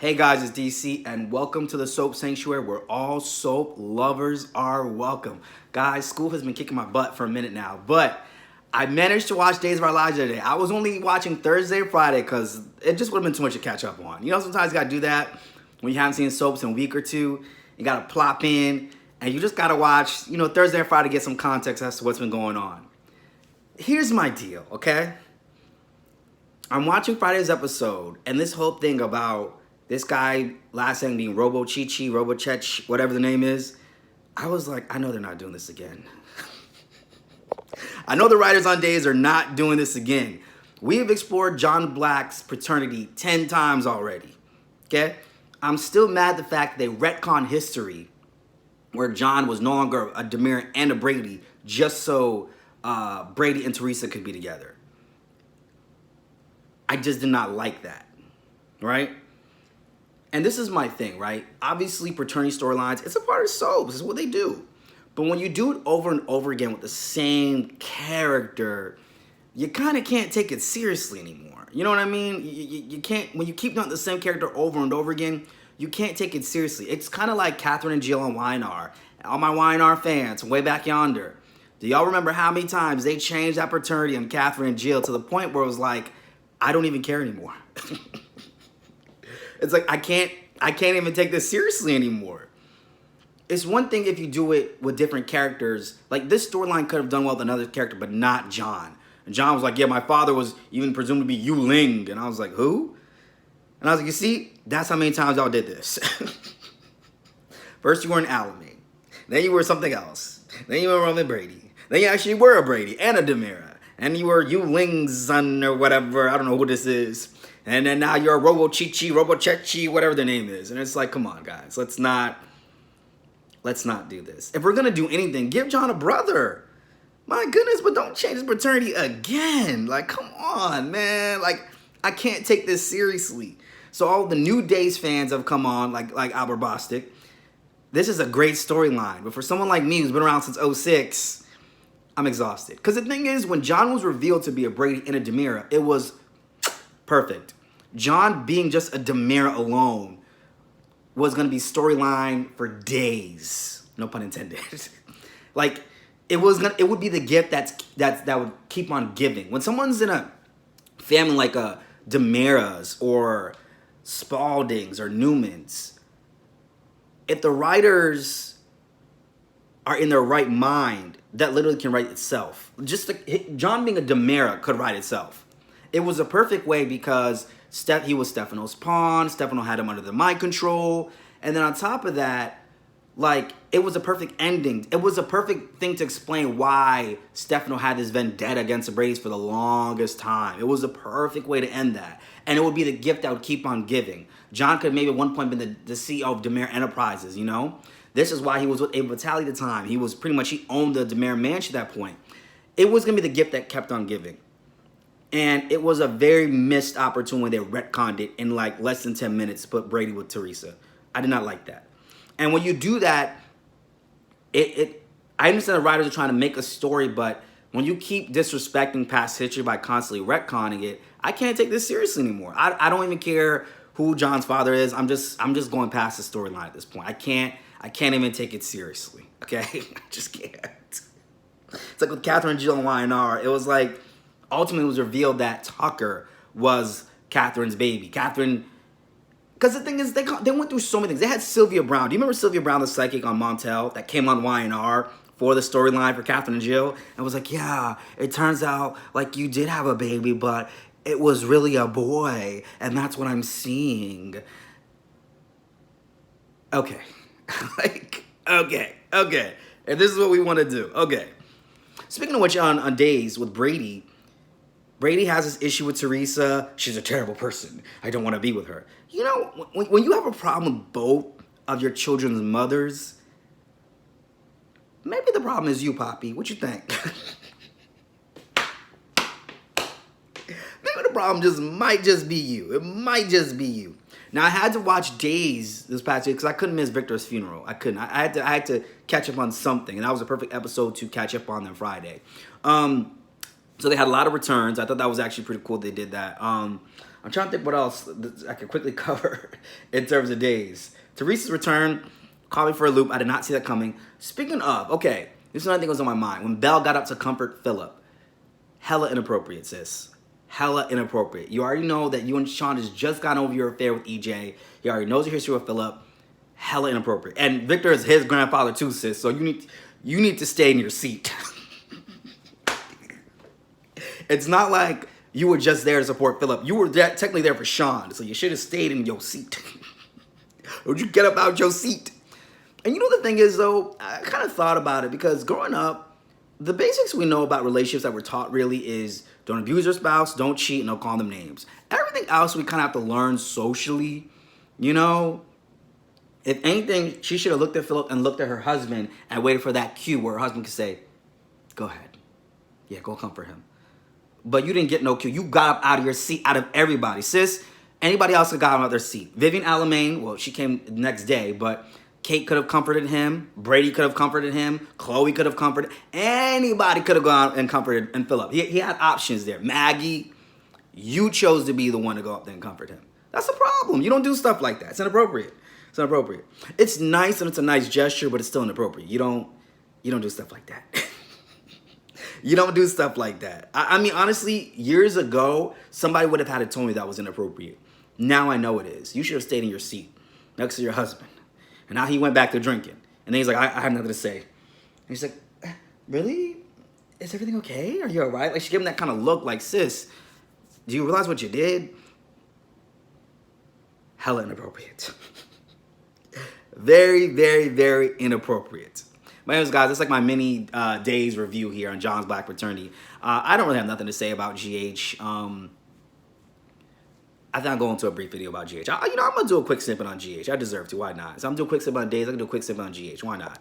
Hey guys, it's DC, and welcome to the Soap Sanctuary where all soap lovers are welcome. Guys, school has been kicking my butt for a minute now, but I managed to watch Days of Our Lives today. I was only watching Thursday and Friday because it just would have been too much to catch up on. You know, sometimes you gotta do that when you haven't seen soaps in a week or two. You gotta plop in, and you just gotta watch, Thursday and Friday to get some context as to what's been going on. Here's my deal, okay? I'm watching Friday's episode, and this whole thing about this guy last name being Robo Chichi, Robo Chech, whatever the name is, I was like, I know they're not doing this again. I know the writers on Days are not doing this again. We have explored John Black's paternity 10 times already, okay? I'm still mad at the fact that they retcon history where John was no longer a Demir and a Brady just so Brady and Teresa could be together. I just did not like that, right? And this is my thing, right? Obviously, paternity storylines, it's a part of soaps. It's what they do. But when you do it over and over again with the same character, you kind of can't take it seriously anymore. You know what I mean? You can't, when you keep doing the same character over and over again, you can't take it seriously. It's kind of like Catherine and Jill on YNR. All my YNR fans, way back yonder. Do y'all remember how many times they changed that paternity on Catherine and Jill to the point where it was like, I don't even care anymore. It's like I can't even take this seriously anymore. It's one thing if you do it with different characters. Like this storyline could have done well with another character, but not John. And John was like, yeah, my father was even presumed to be Yu Ling. And I was like, who? And I was like, you see, that's how many times y'all did this. First you were an Alamy. Then you were something else. Then you were Roman Brady. Then you actually were a Brady and a Demira. And you were Yu Ling's son or whatever. I don't know who this is. And then now you're Robo Chichi, Robo Chechi, whatever their name is. And it's like, come on, guys. Let's not do this. If we're going to do anything, give John a brother. My goodness, but don't change his paternity again. Like, come on, man. Like, I can't take this seriously. So all the New Days fans have come on, like Albert Bostic. This is a great storyline. But for someone like me who's been around since 2006, I'm exhausted. Because the thing is, when John was revealed to be a Brady and a Demira, it was perfect. John being just a Demira alone was going to be storyline for days. No pun intended. Like, it would be the gift that would keep on giving. When someone's in a family like a Demira's or Spalding's or Newman's, if the writers are in their right mind, that literally can write itself. Just like John being a Demira could write itself. It was a perfect way because he was Stefano's pawn. Stefano had him under the mind control. And then on top of that, like, it was a perfect ending. It was a perfect thing to explain why Stefano had this vendetta against the Bradys for the longest time. It was a perfect way to end that. And it would be the gift that would keep on giving. John could maybe at one point been the CEO of Demir Enterprises, you know? This is why he was with Ava Vitale at the time. He owned the Demir Mansion at that point. It was going to be the gift that kept on giving. And it was a very missed opportunity when they retconned it in like less than 10 minutes to put Brady with Teresa. I did not like that. And when you do that, I understand the writers are trying to make a story, but when you keep disrespecting past history by constantly retconning it, I can't take this seriously anymore. I don't even care who John's father is. I'm just going past the storyline at this point. I can't even take it seriously. Okay? I just can't. It's like with Catherine and Jill and YNR. It was like, ultimately it was revealed that Tucker was Catherine's baby. Catherine, because the thing is, they went through so many things. They had Sylvia Brown. Do you remember Sylvia Brown, the psychic on Montel, that came on YNR for the storyline for Catherine and Jill? And was like, yeah, it turns out like you did have a baby, but it was really a boy, and that's what I'm seeing. Okay. Like, okay. And this is what we want to do. Okay. Speaking of which, on Days with Brady has this issue with Teresa. She's a terrible person. I don't want to be with her. You know, when you have a problem with both of your children's mothers, maybe the problem is you, Poppy. What you think? Maybe the problem might just be you. It might just be you. Now, I had to watch Days this past week because I couldn't miss Victor's funeral. I couldn't. I had to catch up on something, and that was a perfect episode to catch up on Friday. So they had a lot of returns. I thought that was actually pretty cool they did that. I'm trying to think what else I could quickly cover in terms of days. Teresa's return, caught me for a loop. I did not see that coming. Speaking of, okay, this is another thing that was on my mind. When Belle got up to comfort Philip, hella inappropriate, sis. Hella inappropriate. You already know that you and Sean has just gotten over your affair with EJ. He already knows your history with Philip. Hella inappropriate. And Victor is his grandfather too, sis. So you need to stay in your seat. It's not like you were just there to support Philip. You were technically there for Sean. So you should have stayed in your seat. Would you get up out your seat? And you know the thing is, though, I kind of thought about it because growing up, the basics we know about relationships that we're taught really is don't abuse your spouse, don't cheat, and don't call them names. Everything else we kind of have to learn socially. You know, if anything, she should have looked at Philip and looked at her husband and waited for that cue where her husband could say, go ahead. Yeah, go comfort him. But you didn't get no cue. You got up out of your seat, out of everybody. Sis, anybody else could got out of their seat. Vivian Alamain, well, she came the next day, but Kate could have comforted him. Brady could have comforted him. Chloe could have comforted. Anybody could have gone and comforted and Philip. He had options there. Maggie, you chose to be the one to go up there and comfort him. That's a problem. You don't do stuff like that. It's inappropriate. It's inappropriate. It's nice and it's a nice gesture, but it's still inappropriate. You don't do stuff like that. You don't do stuff like that. I mean, honestly, years ago, somebody would have had to tell me that was inappropriate. Now I know it is. You should have stayed in your seat next to your husband. And now he went back to drinking. And then he's like, I have nothing to say. And he's like, really? Is everything okay? Are you all right? Like, she gave him that kind of look like, sis, do you realize what you did? Hella inappropriate. Very, very, very inappropriate. But anyways, guys, it's like my mini days review here on John's Black Fraternity. I don't really have nothing to say about GH. I think I'll go into a brief video about GH. I'm going to do a quick snippet on GH. I deserve to. Why not? So I'm doing a quick snippet on days. I can do a quick snippet on GH. Why not?